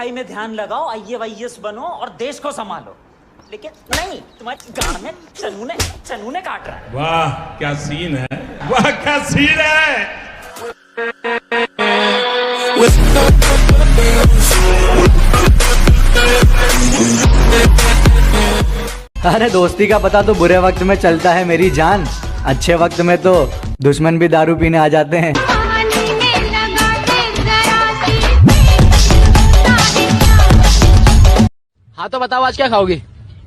पढ़ाई में ध्यान लगाओ, IAS बनो और देश को संभालो। लेकिन नहीं, तुम्हारी गांड में चनूने काट रहा है। वाह क्या सीन है, वाह क्या सीन है। अरे दोस्ती का पता तो बुरे वक्त में चलता है मेरी जान, अच्छे वक्त में तो दुश्मन भी दारू पीने आ जाते हैं। हाँ तो बताओ आज क्या खाओगी?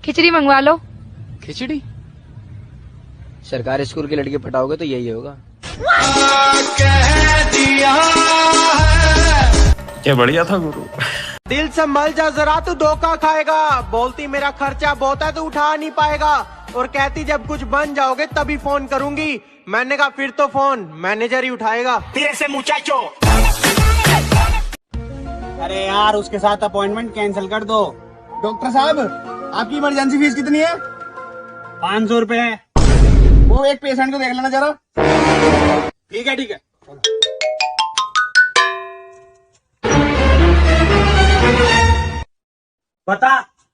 खिचड़ी मंगवा लो। खिचड़ी? सरकारी स्कूल की लड़की पटाओगे तो यही होगा। क्या बढ़िया था गुरु। दिल से मल जा जरा तो धोखा खाएगा। बोलती मेरा खर्चा बहुत है तो उठा नहीं पाएगा, और कहती जब कुछ बन जाओगे तभी फोन करूंगी। मैंने कहा फिर तो फोन मैनेजर ही उठाएगा। अरे यार उसके साथ अपॉइंटमेंट कैंसिल कर दो। डॉक्टर साहब आपकी इमरजेंसी फीस कितनी है? 500 रुपए है। वो एक पेशेंट को देख लेना जरा। ठीक है ठीक है। बता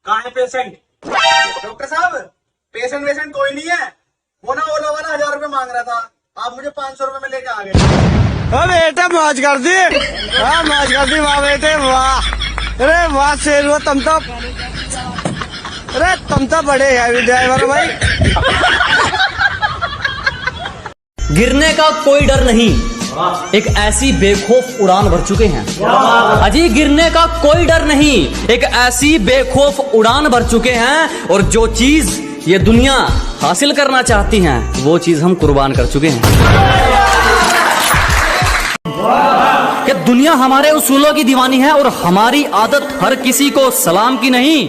कहाँ है पेशेंट? डॉक्टर साहब पेशेंट कोई नहीं है। वो ना ओला वाला 1000 रुपए मांग रहा था, आप मुझे 500 रुपए में लेके आ गए। बेटा मौज कर दी, हाँ मौज कर दी वाह बेटे वाह। अरे वाह शेर तुम तो बड़े हैवी ड्राइवर भाई। गिरने का कोई डर नहीं, एक ऐसी बेखौफ उड़ान भर चुके हैं। अजी गिरने का कोई डर नहीं, एक ऐसी बेखौफ उड़ान भर चुके हैं, और जो चीज ये दुनिया हासिल करना चाहती हैं वो चीज हम कुर्बान कर चुके हैं। कि दुनिया हमारे उसूलों की दीवानी है, और हमारी आदत हर किसी को सलाम की नहीं।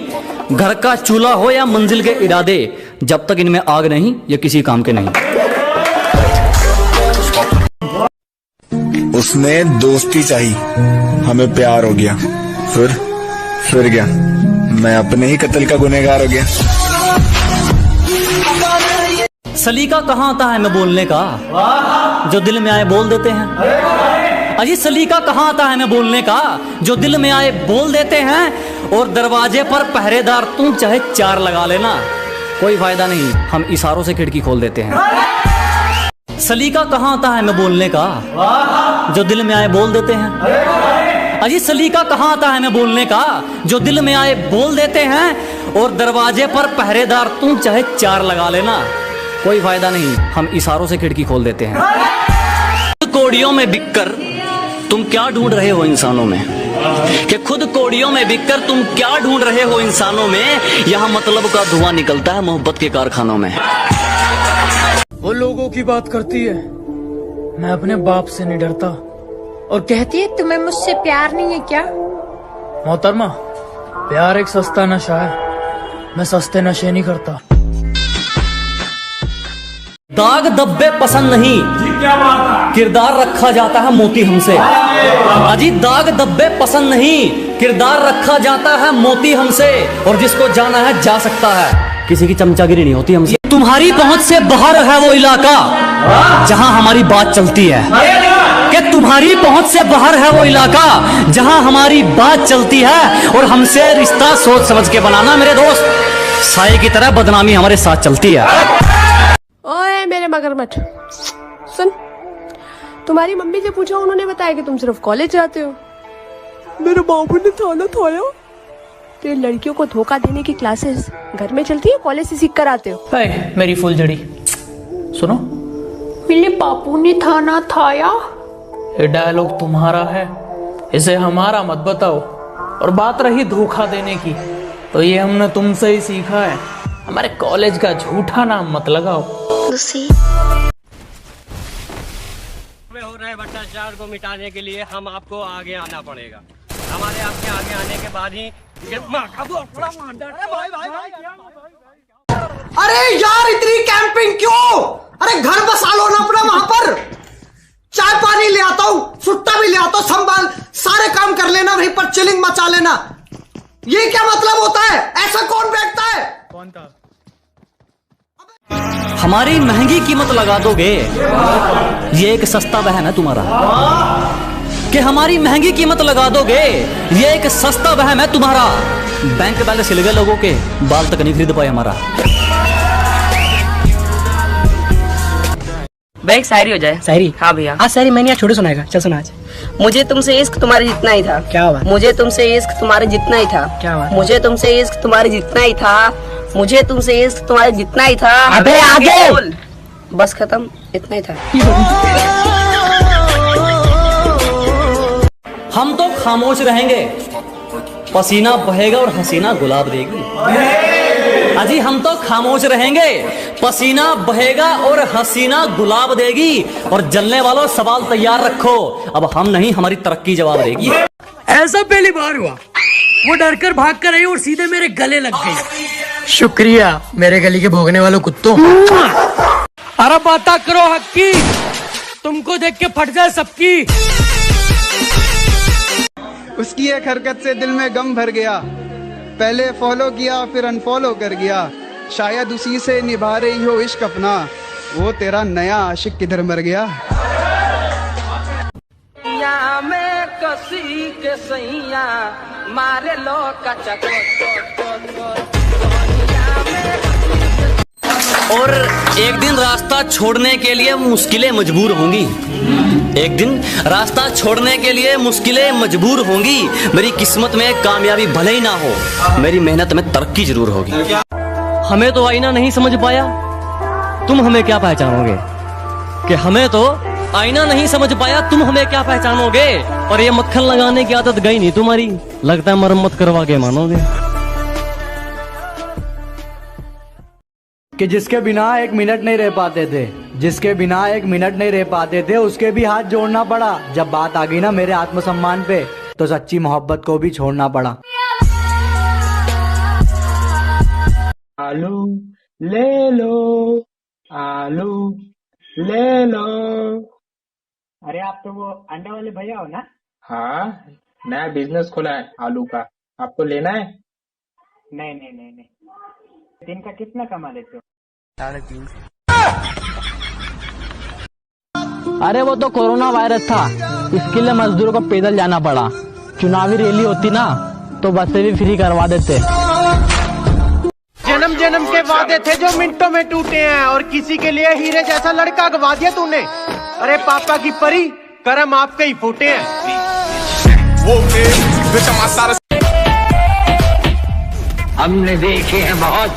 घर का चूल्हा हो या मंजिल के इरादे, जब तक इनमें आग नहीं ये किसी काम के नहीं। उसने दोस्ती चाही, हमें प्यार हो गया, फिर क्या मैं अपने ही कत्ल का गुनहगार हो गया। सलीका कहाँ आता है मैं बोलने का, जो दिल में आए बोल देते हैं। अजी सलीका कहाँ आता है मैं बोलने का, जो दिल में आए बोल देते हैं। और दरवाजे पर पहरेदार तुम चाहे 4 लगा लेना, कोई फायदा नहीं, हम इशारों से खिड़की खोल देते हैं। सलीका कहाँ आता है मैं बोलने का, जो दिल में आए बोल देते हैं। अजी सलीका कहाँ आता है मैं बोलने का, जो दिल में आए बोल देते हैं। और दरवाजे पर पहरेदार तुम चाहे 4 लगा लेना, कोई फायदा नहीं, हम इशारों से खिड़की खोल देते हैं। कोड़ियों में बिककर तुम क्या ढूंढ रहे हो इंसानों में, कि खुद कोड़ियों में बिककर तुम क्या ढूंढ रहे हो इंसानों में। यहाँ मतलब का धुआं निकलता है मोहब्बत के कारखानों में। वो लोगों की बात करती है, मैं अपने बाप से नहीं डरता। और कहती है तुम्हें मुझसे प्यार नहीं है क्या? मोहतरमा प्यार एक सस्ता नशा है, मैं सस्ते नशे नहीं करता। दाग धब्बे पसंद नहीं, किरदार रखा जाता है मोती हमसे। अजी दाग धब्बे पसंद नहीं, किरदार रखा जाता है मोती हमसे। और जिसको जाना है जा सकता है, किसी की चमचागिरी नहीं होती हमसे। तुम्हारी पहुंच से बाहर है वो इलाका जहां हमारी बात चलती है, कि तुम्हारी पहुंच से बाहर है वो इलाका जहां हमारी बात चलती है। और हमसे रिश्ता सोच समझ के बनाना मेरे दोस्त, साए की तरह बदनामी हमारे साथ चलती है। ओए मेरे मगरमच्छ सुन, तुम्हारी मम्मी से पूछा, उन्होंने बताया कि तुम सिर्फ कॉलेज जाते हो। मेरे बाबू ने थाना थाया। तो ये लड़कियों को धोखा देने की क्लासेस घर में चलती है, कॉलेज से सीख कर आते हो? मेरी फुलझड़ी सुनो, मेरे बापू ने थाना थाया। ये डायलॉग तुम्हारा है, इसे हमारा मत बताओ। और बात रही धोखा देने की, तो ये हमने तुमसे ही सीखा है। हमारे कॉलेज का झूठा नाम मत लगाओ। हो रहे भ्रष्टाचार को मिटाने के लिए हम आपको आगे आना पड़ेगा। हमारे आपके आगे आने के बाद ही अरे यार इतनी कैंपिंग क्यों? अरे घर बसा लो ना अपना वहां पर। चाय पानी ले आता हूँ, सुट्टा भी ले आता हूँ, संभाल सारे काम कर लेना, वहीं पर चिलिंग मचा लेना। ये क्या मतलब होता है? ऐसा कौन बैठता है? कौन था? हमारी महंगी कीमत लगा दोगे, ये एक सस्ता बहन है तुम्हारा। कि हमारी महंगी कीमत लगा दोगे। ये एक सस्ता वहम है तुम्हारा। बैंक बैलेंस हिल गए लोगों के, बाल तक नहीं खरीद पाए हमारा। एक शायरी हो जाए। शायरी? हाँ भैया। हाँ शायरी मैंने छोटे सुनाएगा। चल सुना आज। मुझे तुमसे इश्क तुम्हारे जितना ही था। क्या बात? मुझे तुमसे इश्क तुम्हारे जितना ही था। क्या बात? मुझे तुमसे इश्क तुम्हारे जितना ही था। मुझे तुमसे इश्क तुम्हारे जितना ही था। अबे आगे बोल। बस खत्म, इतना ही था। हम तो खामोश रहेंगे, पसीना बहेगा और हसीना गुलाब देगी। अजी हम तो खामोश रहेंगे, पसीना बहेगा और हसीना गुलाब देगी। और जलने वालों सवाल तैयार रखो, अब हम नहीं हमारी तरक्की जवाब देगी। ऐसा पहली बार हुआ, वो डर कर भाग कर आई और सीधे मेरे गले लग गई। शुक्रिया मेरे गली के भोगने वालों कुत्तों। अरे बाता करो हक की, तुमको देख के फट जाए सबकी। उसकी एक हरकत से दिल में गम भर गया, पहले फॉलो किया फिर अनफॉलो कर गया। शायद उसी से निभा रही हो इश्क अपना, वो तेरा नया आशिक किधर मर गया। में कसी के सैया मारे लो और एक दिन रास्ता छोड़ने के लिए मुश्किलें मजबूर होंगी। एक दिन रास्ता छोड़ने के लिए मुश्किलें मजबूर होंगी। मेरी किस्मत में कामयाबी भले ही ना हो, मेरी मेहनत में तरक्की जरूर होगी। हमें तो आईना नहीं समझ पाया, तुम हमें क्या पहचानोगे। कि हमें तो आईना नहीं समझ पाया, तुम हमें क्या पहचानोगे। और ये मक्खन लगाने की आदत गई नहीं तुम्हारी, लगता है मरम्मत करवा के मानोगे। कि जिसके बिना एक मिनट नहीं रह पाते थे, जिसके बिना एक मिनट नहीं रह पाते थे, उसके भी हाथ जोड़ना पड़ा। जब बात आ गई ना मेरे आत्मसम्मान पे, तो सच्ची मोहब्बत को भी छोड़ना पड़ा। आलू ले लो, आलू ले लो। अरे आप तो वो अंडे वाले भैया हो ना? हाँ, नया बिजनेस खोला है आलू का, आपको लेना है? नहीं नहीं नहीं नहीं। दिन का कितना कमा लेते हो? 3.5। अरे वो तो कोरोना वायरस था, इसके लिए मजदूरों को पैदल जाना पड़ा। चुनावी रैली होती ना तो बसें भी फ्री करवा देते। जन्म जन्म के वादे थे जो मिनटों में टूटे हैं, और किसी के लिए हीरे जैसा लड़का गवा दिया तूने। अरे पापा की परी, करम आपके ही फूटे हैं। हमने देखे हैं बहुत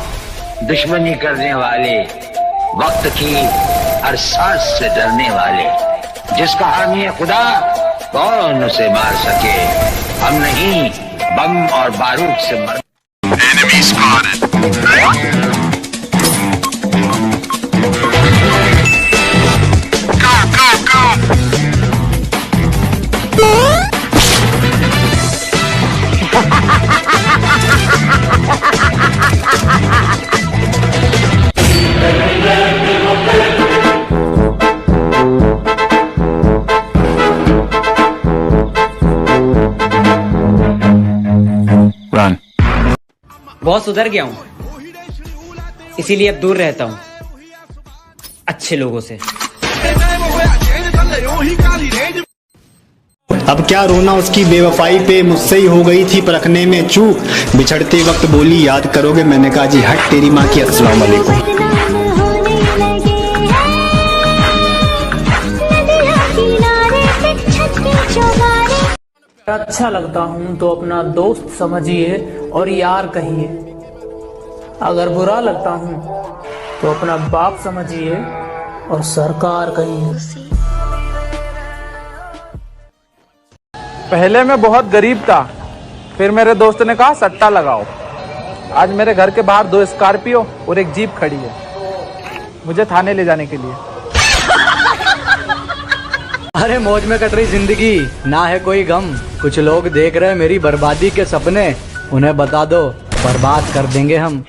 दुश्मनी करने वाले, वक्त की हर सांस से डरने वाले। जिसका हामी है खुदा, कौन उसे मार सके। हम नहीं, बम और बारूद से मर। Enemy spotted. Run. बहुत सुधर गया हूँ, इसीलिए अब दूर रहता हूँ अच्छे लोगों से। अब क्या रोना उसकी बेवफाई पे, मुझसे ही हो गई थी परखने में चूक। बिछड़ते वक्त बोली याद करोगे, मैंने कहा जी हट तेरी माँ की। अस्सलाम वालेकुम। अच्छा लगता हूँ तो अपना दोस्त समझिए और यार कहिए। अगर बुरा लगता हूँ तो अपना बाप समझिए और सरकार कहिए। पहले मैं बहुत गरीब था, फिर मेरे दोस्त ने कहा सट्टा लगाओ। आज मेरे घर के बाहर 2 स्कॉर्पियो और एक जीप खड़ी है, मुझे थाने ले जाने के लिए। अरे मौज में कट रही जिंदगी, ना है कोई गम। कुछ लोग देख रहे हैं मेरी बर्बादी के सपने, उन्हें बता दो बर्बाद कर देंगे हम।